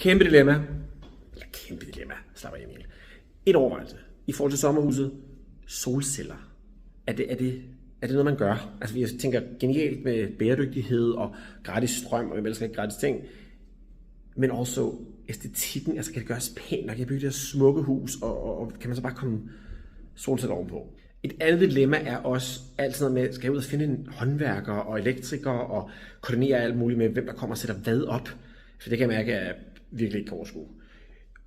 Kæmpe dilemma. Eller kæmpe dilemma. Slap af, Emil. Et overvejelse. I forhold til sommerhuset. Solceller. Er det noget, man gør? Altså, jeg tænker genialt med bæredygtighed og gratis strøm, og jeg elsker ikke gratis ting. Men også æstetikken. Altså, kan det gøres pænt nok? Jeg bygger det her smukke hus, og kan man så bare komme solceller ovenpå? Et andet dilemma er også altid noget med, skal jeg ud og finde en håndværker og elektriker og koordinere alt muligt med, hvem der kommer og sætter hvad op. For det kan jeg mærke, at jeg virkelig ikke kan overskue.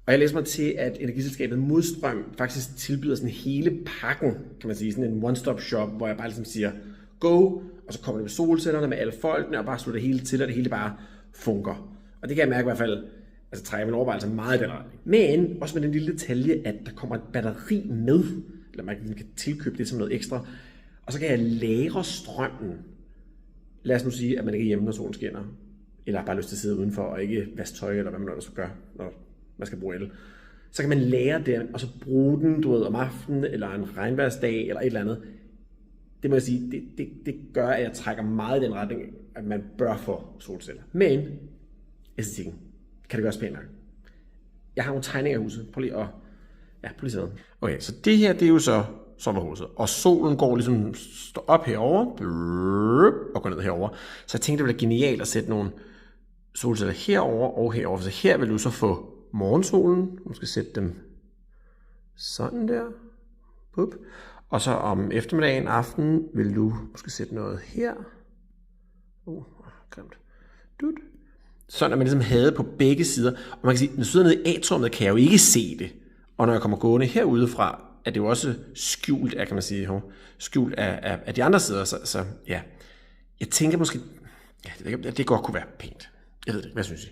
Og jeg læser mig til, at energiselskabet Modstrøm faktisk tilbyder sådan hele pakken, kan man sige, sådan en one-stop shop, hvor jeg bare ligesom siger, go, og så kommer det med solcellerne, med alle folkene, og bare slutter det hele til, og det hele bare fungerer. Og det kan jeg mærke i hvert fald, altså trækker min overvejelse meget i den retning. Men også med den lille detalje, at der kommer et batteri med, eller man kan tilkøbe det som noget ekstra, og så kan jeg lagre strømmen. Lad os nu sige, at man ikke er hjemme, når solen skinner, eller bare lyst til at sidde udenfor, og ikke vaske tøj, eller hvad man ellers gør, når man skal bruge el. Så kan man lære den, og så bruge den, du ved, om aftenen, eller en regnværsdag, eller et eller andet. Det må jeg sige, det gør, at jeg trækker meget i den retning, at man bør få solceller. Men æstetikken, kan det gøres pænt nok? Jeg har nogle tegninger af huset. Prøv lige at se. Okay, så det her, det er jo så sommerhuset. Og solen går ligesom op herover og går ned herover. Så jeg tænkte, det ville være genialt at sætte nogle solceller herover og herover. Så her vil du så få morgensolen. Du skal sætte dem sådan der. Pup. Og så om eftermiddagen, aftenen, vil du måske sætte noget her. Grimt. Dut. Sådan at man ligesom havde på begge sider. Og man kan sige, når jeg sidder nede i atriummet, kan jeg jo ikke se det. Og når jeg kommer gående herudefra, er det jo også skjult af, kan man sige, skjult af de andre sider. Så ja, jeg tænker måske, ja, det godt kunne være pænt. Jeg ved det ikke, hvad synes I?